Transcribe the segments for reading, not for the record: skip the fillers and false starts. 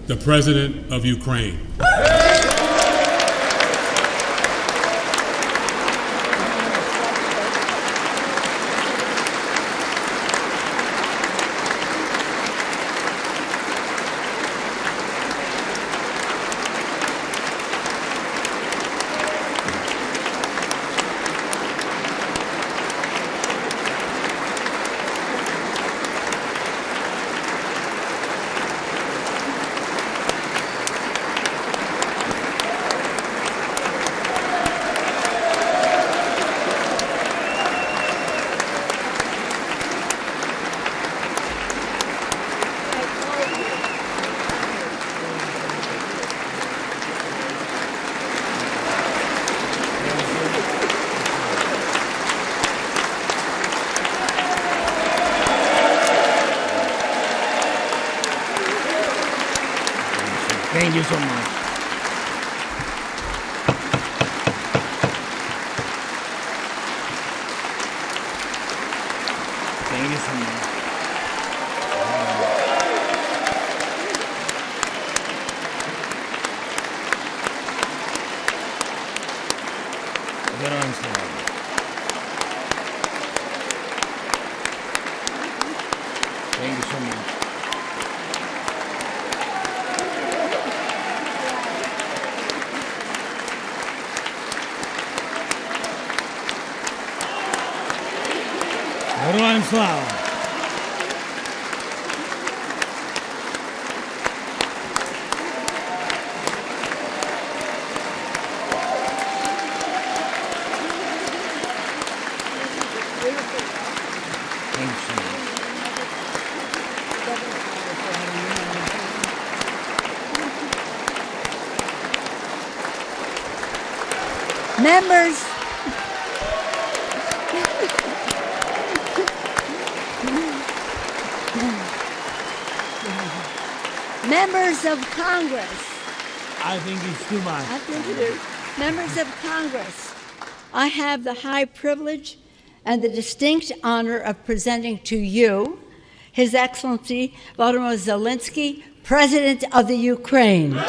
the President of Ukraine. Thank you so much. Thank you so much. Героям слава. Thank you so much. Героям слава! Members, members of Congress. I think it's too much. I think it is. Members of Congress, I have the high privilege and the distinct honor of presenting to you His Excellency Volodymyr Zelensky, President of the Ukraine.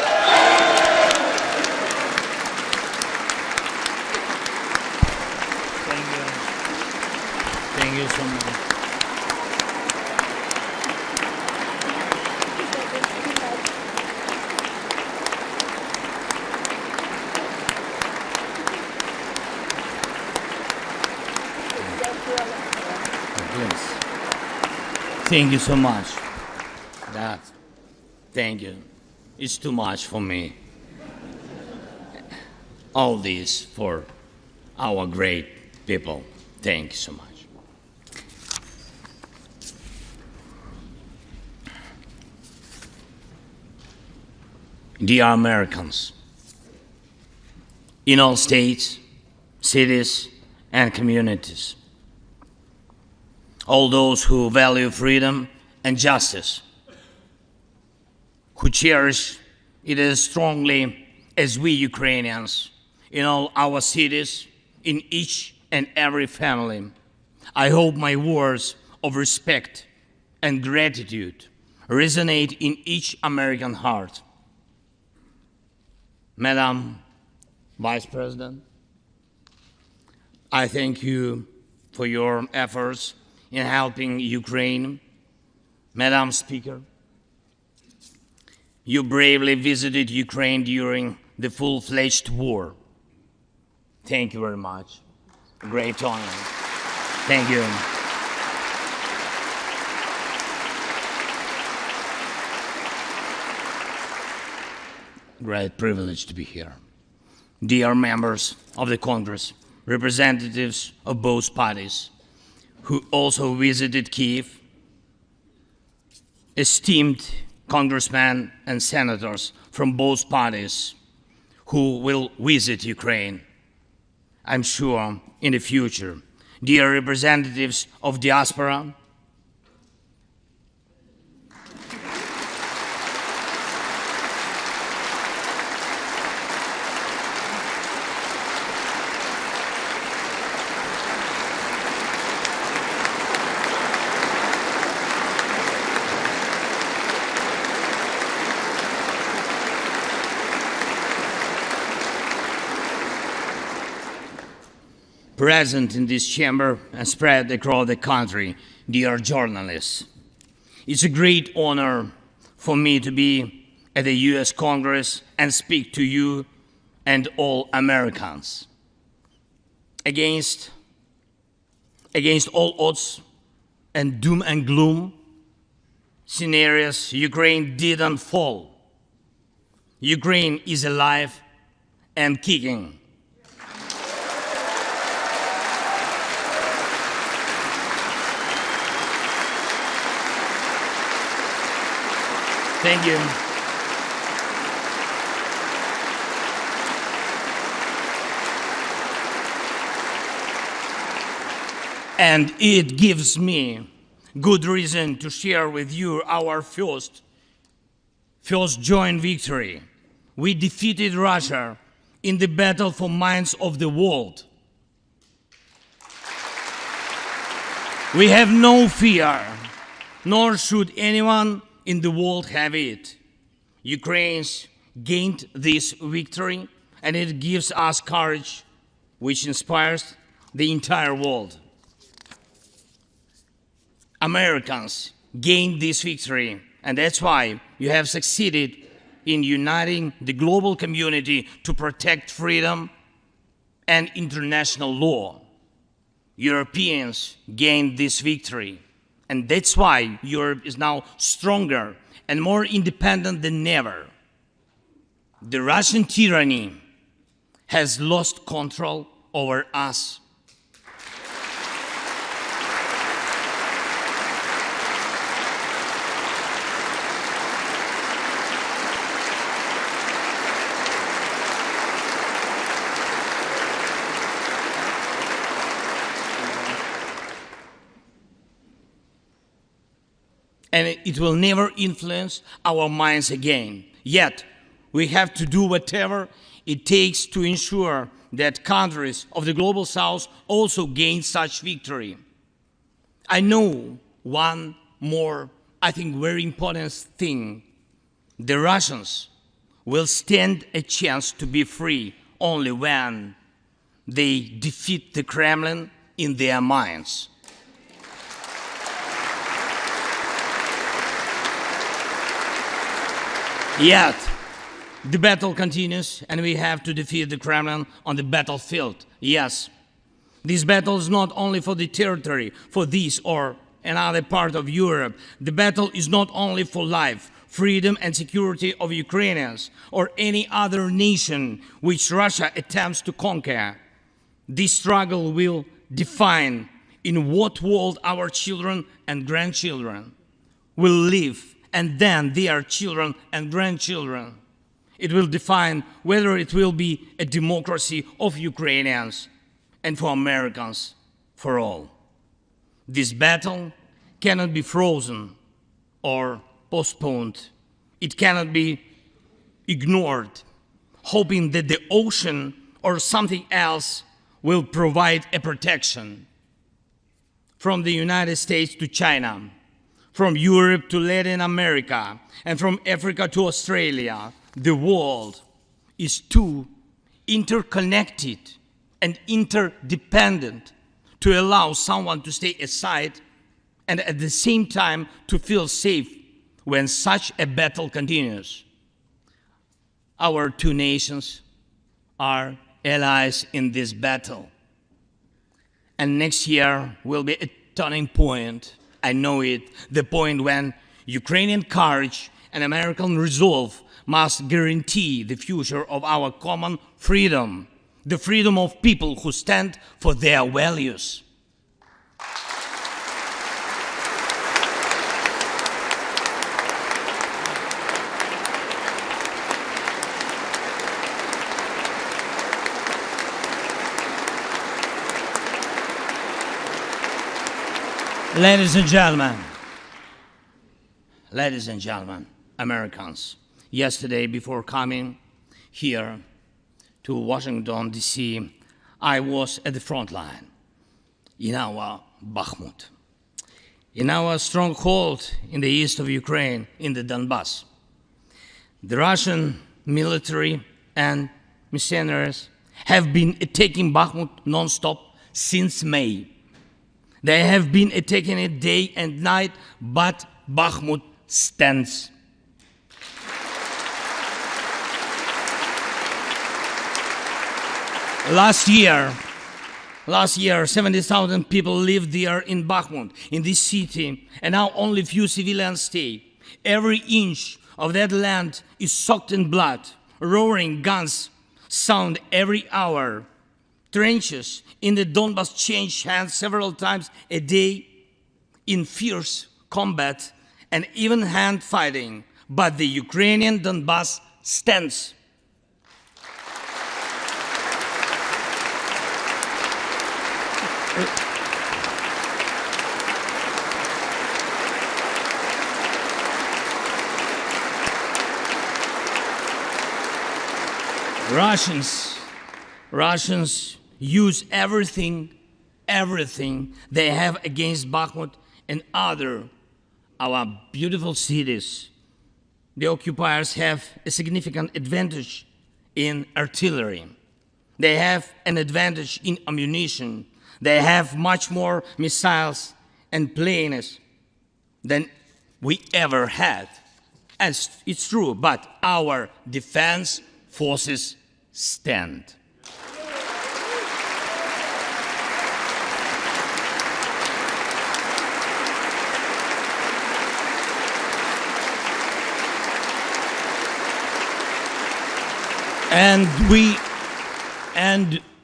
Thank you so much. Yes. Thank you so much. Thank you. It's too much for me. All this for our great people. Thank you so much. Dear Americans, in all states, cities, and communities, all those who value freedom and justice, who cherish it as strongly as we Ukrainians, in all our cities, in each and every family, I hope my words of respect and gratitude resonate in each American heart. Madam Vice President, I thank you for your efforts in helping Ukraine. Madam Speaker, you bravely visited Ukraine during the full-fledged war. Thank you very much. Great honor. Thank you. Great privilege to be here. Dear members of the Congress, representatives of both parties, who also visited Kyiv, esteemed congressmen and senators from both parties who will visit Ukraine, I'm sure, in the future. Dear representatives of diaspora, present in this chamber and spread across the country, dear journalists. It's a great honor for me to be at the US Congress and speak to you and all Americans. Against all odds and doom and gloom scenarios, Ukraine didn't fall. Ukraine is alive and kicking. Thank you. And it gives me good reason to share with you our first joint victory. We defeated Russia in the battle for minds of the world. We have no fear, nor should anyone in the world have it. Ukraine's gained this victory, and it gives us courage, which inspires the entire world. Americans gained this victory, and that's why you have succeeded in uniting the global community to protect freedom and international law. Europeans gained this victory, and that's why Europe is now stronger and more independent than ever. The Russian tyranny has lost control over us. And it will never influence our minds again. Yet, we have to do whatever it takes to ensure that countries of the global south also gain such victory. I know one more, I think, very important thing. The Russians will stand a chance to be free only when they defeat the Kremlin in their minds. Yet, the battle continues, and we have to defeat the Kremlin on the battlefield. Yes, this battle is not only for the territory, for this or another part of Europe. The battle is not only for life, freedom, and security of Ukrainians or any other nation which Russia attempts to conquer. This struggle will define in what world our children and grandchildren will live, and then their children and grandchildren. It will define whether it will be a democracy of Ukrainians and for Americans for all. This battle cannot be frozen or postponed. It cannot be ignored, hoping that the ocean or something else will provide a protection. From the United States to China, from Europe to Latin America, and from Africa to Australia, the world is too interconnected and interdependent to allow someone to stay aside and at the same time to feel safe when such a battle continues. Our two nations are allies in this battle. And next year will be a turning point. I know it, the point when Ukrainian courage and American resolve must guarantee the future of our common freedom, the freedom of people who stand for their values. Ladies and gentlemen, Americans, yesterday before coming here to Washington, D.C., I was at the front line in our Bakhmut, in our stronghold in the east of Ukraine, in the Donbass. The Russian military and mercenaries have been attacking Bakhmut non-stop since May. They have been attacking it day and night, but Bakhmut stands. Last year, 70,000 people lived there in Bakhmut, in this city, and now only few civilians stay. Every inch of that land is soaked in blood. Roaring guns sound every hour. Trenches in the Donbas change hands several times a day in fierce combat and even hand fighting. But the Ukrainian Donbas stands. Russians use everything they have against Bakhmut and our beautiful cities. The occupiers have a significant advantage in artillery. They have an advantage in ammunition. They have much more missiles and planes than we ever had. And it's true, but our defense forces stand.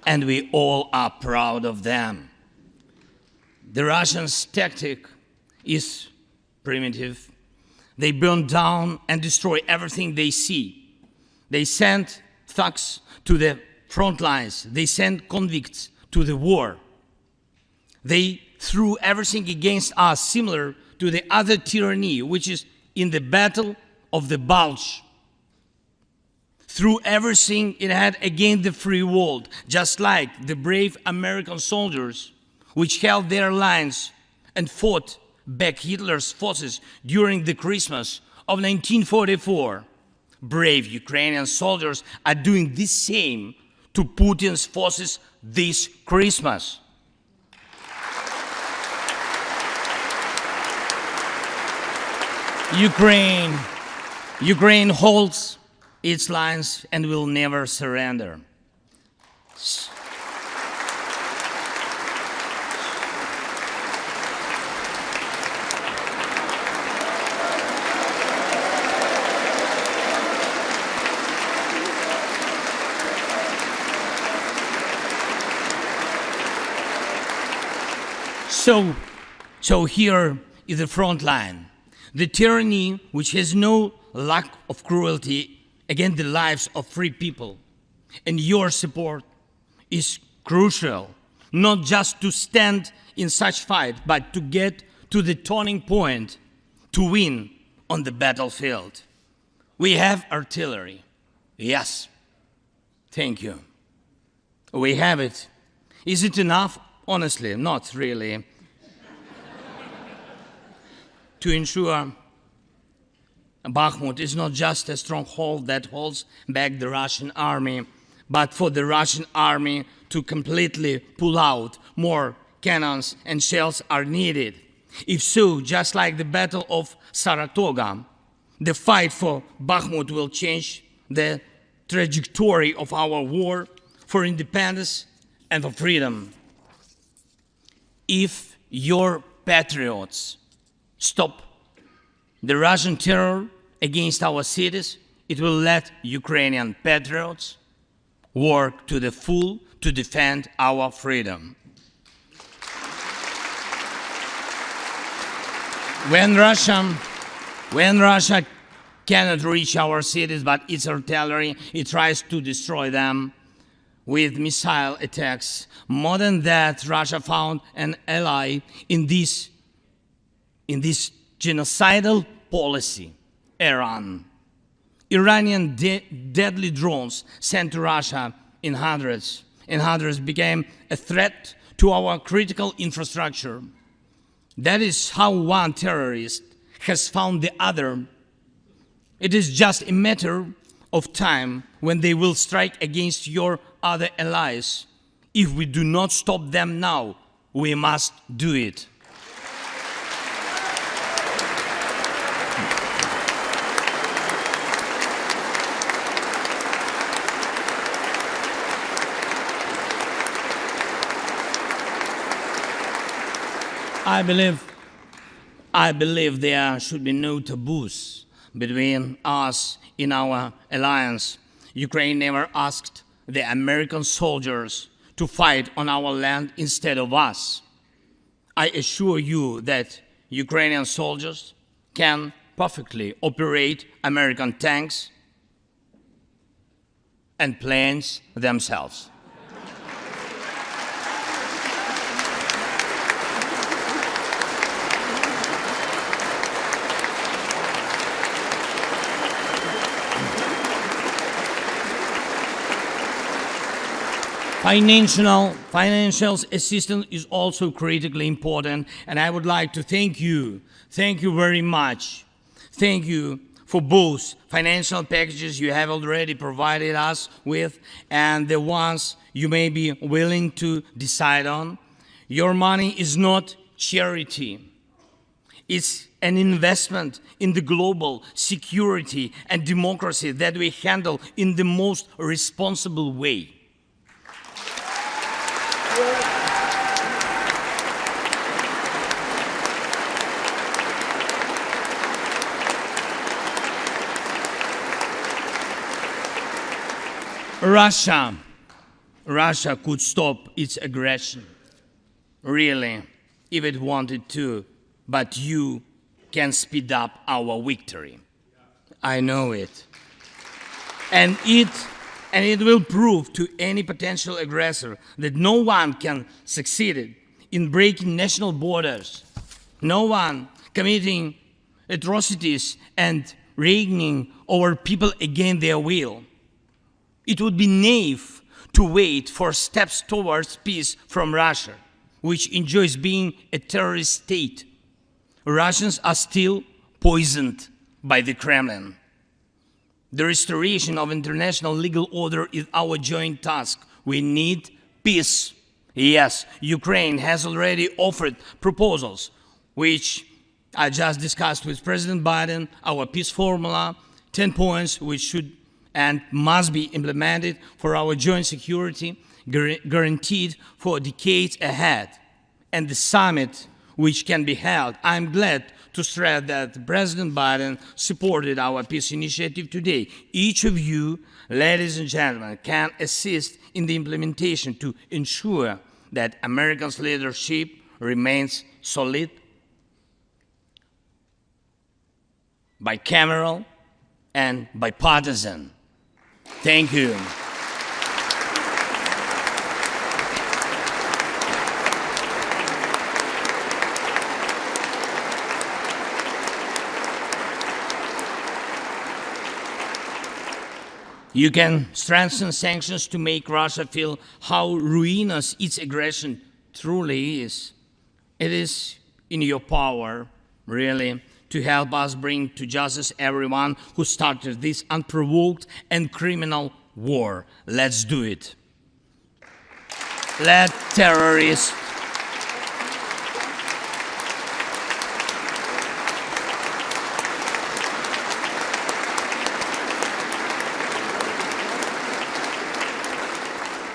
And we all are proud of them. The Russians' tactic is primitive. They burn down and destroy everything they see. They send thugs to the front lines. They send convicts to the war. They threw everything against us, similar to the other tyranny, which is in the Battle of the Bulge. Threw everything it had against the free world, just like the brave American soldiers, which held their lines and fought back Hitler's forces during the Christmas of 1944. Brave Ukrainian soldiers are doing the same to Putin's forces this Christmas. Ukraine holds its lines and will never surrender. So here is the front line. The tyranny which has no lack of cruelty against the lives of free people. And your support is crucial, not just to stand in such fight, but to get to the turning point to win on the battlefield. We have artillery. Yes. Thank you. We have it. Is it enough? Honestly, not really. To ensure Bakhmut is not just a stronghold that holds back the Russian army, but for the Russian army to completely pull out, more cannons and shells are needed. If so, just like the Battle of Saratoga, the fight for Bakhmut will change the trajectory of our war for independence and for freedom. If your patriots stop the Russian terror against our cities, it will let Ukrainian patriots work to the full to defend our freedom. When Russia cannot reach our cities, but its artillery, it tries to destroy them with missile attacks. More than that, Russia found an ally in this genocidal policy, Iran. Iranian deadly drones sent to Russia in hundreds became a threat to our critical infrastructure. That is how one terrorist has found the other. It is just a matter of time when they will strike against your other allies. If we do not stop them now, we must do it. I believe there should be no taboos between us in our alliance. Ukraine never asked the American soldiers to fight on our land instead of us. I assure you that Ukrainian soldiers can perfectly operate American tanks and planes themselves. Financial assistance is also critically important, and I would like to thank you very much. Thank you for both financial packages you have already provided us with and the ones you may be willing to decide on. Your money is not charity. It's an investment in the global security and democracy that we handle in the most responsible way. Russia could stop its aggression, really, if it wanted to, but you can speed up our victory. I know it. And it will prove to any potential aggressor that no one can succeed in breaking national borders, no one committing atrocities and reigning over people against their will. It would be naive to wait for steps towards peace from Russia, which enjoys being a terrorist state. Russians are still poisoned by the Kremlin. The restoration of international legal order is our joint task. We need peace. Yes, Ukraine has already offered proposals, which I just discussed with President Biden, our peace formula, 10 points which should and must be implemented for our joint security, guaranteed for decades ahead. And the summit which can be held, I'm glad to stress that President Biden supported our peace initiative today. Each of you, ladies and gentlemen, can assist in the implementation to ensure that America's leadership remains solid, bicameral, and bipartisan. Thank you. You can strengthen sanctions to make Russia feel how ruinous its aggression truly is. It is in your power, really, to help us bring to justice everyone who started this unprovoked and criminal war. Let's do it. Let terrorists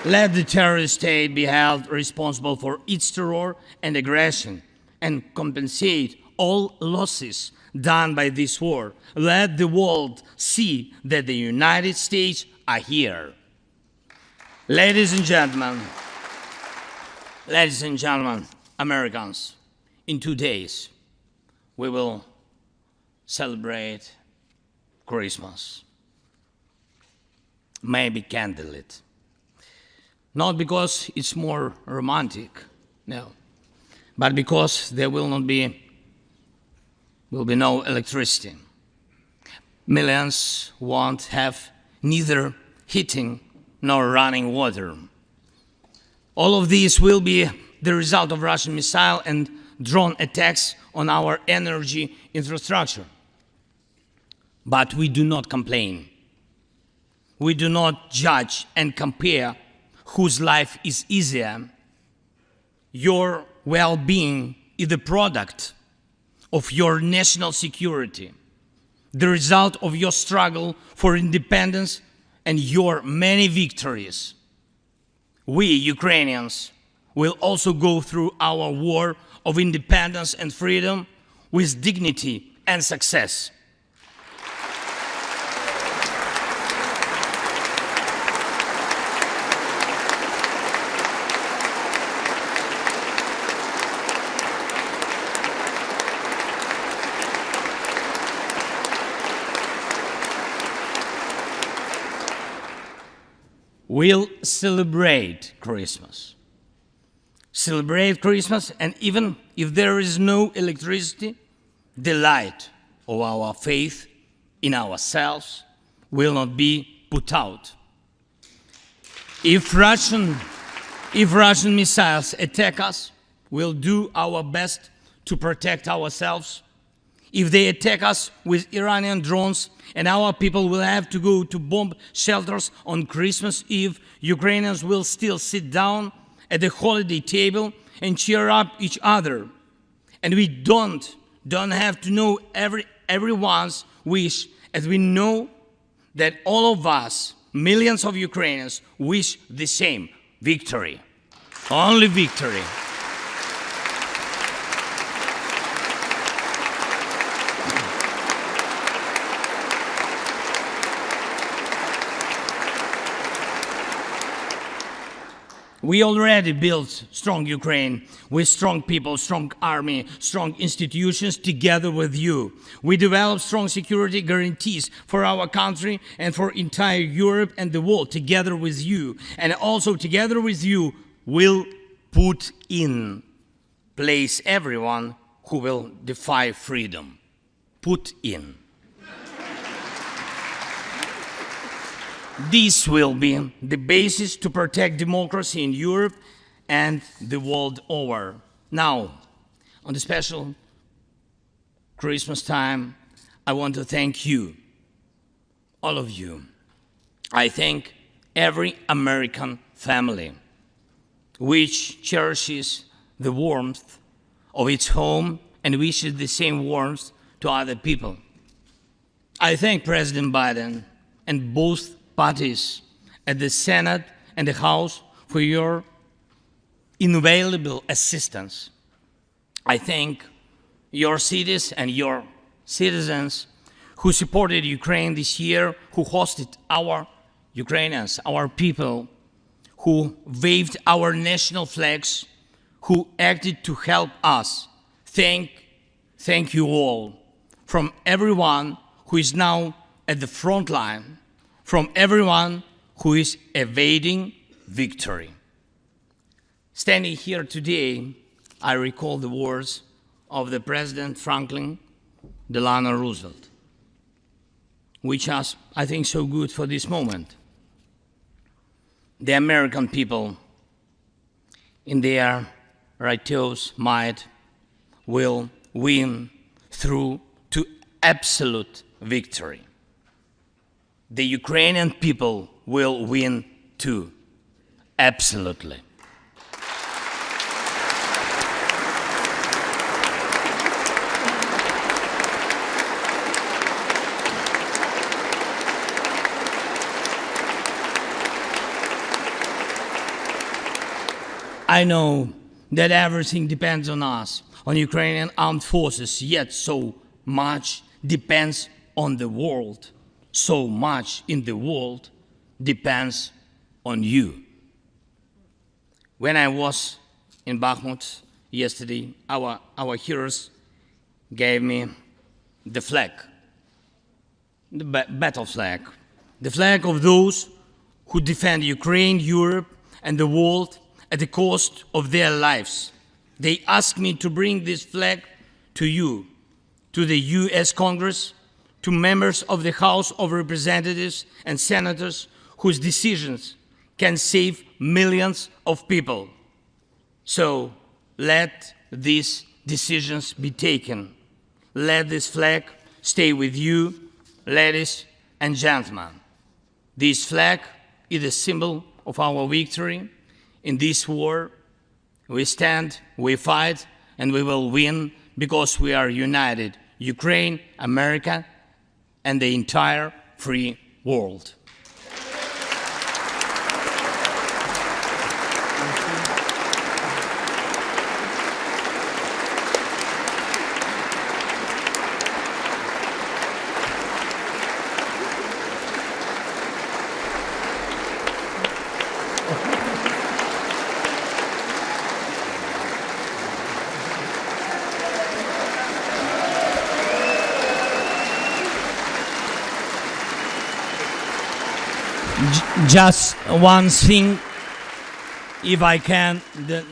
Let the terrorist state be held responsible for its terror and aggression and compensate all losses done by this war. Let the world see that the United States are here. Ladies and gentlemen, Americans, in 2 days, we will celebrate Christmas. Maybe candlelit. Not because it's more romantic, no, but because there will be no electricity. Millions won't have neither heating nor running water. All of these will be the result of Russian missile and drone attacks on our energy infrastructure. But we do not complain. We do not judge and compare whose life is easier. Your well-being is the product of your national security, the result of your struggle for independence and your many victories. We, Ukrainians, will also go through our war of independence and freedom with dignity and success. We'll celebrate Christmas. Celebrate Christmas, and even if there is no electricity, the light of our faith in ourselves will not be put out. If Russian missiles attack us, we'll do our best to protect ourselves. If they attack us with Iranian drones and our people will have to go to bomb shelters on Christmas Eve, Ukrainians will still sit down at the holiday table and cheer up each other. And we don't have to know everyone's wish, as we know that all of us, millions of Ukrainians, wish the same: victory. Only victory. We already built strong Ukraine with strong people, strong army, strong institutions together with you. We developed strong security guarantees for our country and for entire Europe and the world together with you. And also together with you, we'll put in place everyone who will defy freedom. Put in. This will be the basis to protect democracy in Europe and the world over. Now, on the special Christmas time, I want to thank you, all of you. I thank every American family which cherishes the warmth of its home and wishes the same warmth to other people. I thank President Biden and both parties at the Senate and the House for your invaluable assistance. I thank your cities and your citizens who supported Ukraine this year, who hosted our Ukrainians, our people, who waved our national flags, who acted to help us. Thank you all, from everyone who is now at the front line, from everyone who is evading victory. Standing here today, I recall the words of the President Franklin Delano Roosevelt, which are, I think, so good for this moment. The American people, in their righteous might, will win through to absolute victory. The Ukrainian people will win too, absolutely. I know that everything depends on us, on Ukrainian armed forces, yet so much depends on the world. So much in the world depends on you. When I was in Bakhmut yesterday, our heroes gave me the flag, the battle flag, the flag of those who defend Ukraine, Europe, and the world at the cost of their lives. They asked me to bring this flag to you, to the US Congress, to members of the House of Representatives and senators whose decisions can save millions of people. So let these decisions be taken. Let this flag stay with you, ladies and gentlemen. This flag is a symbol of our victory in this war. We stand, we fight, and we will win because we are united, Ukraine, America, and the entire free world. Just one thing, if I can, the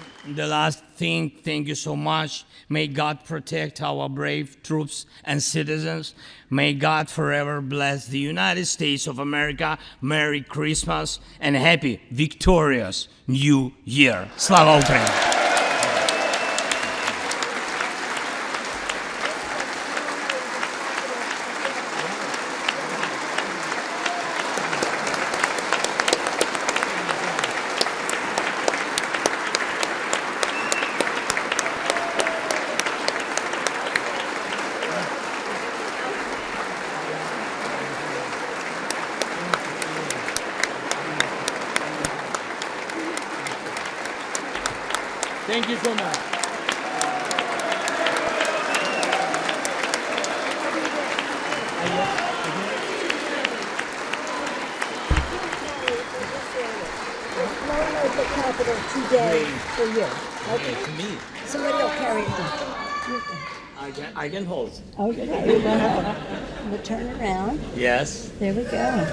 last thing, thank you so much. May God protect our brave troops and citizens. May God forever bless the United States of America. Merry Christmas and happy, victorious New Year. Slava Ukraini! Thank you so much. The Capitol today for you. Okay, to me. Somebody will carry it. I can hold. Okay, we'll turn around. Yes. There we go.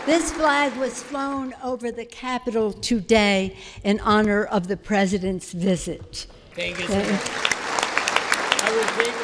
This flag was flown over the Capitol today in honor of the President's visit. Thank you so much. I will take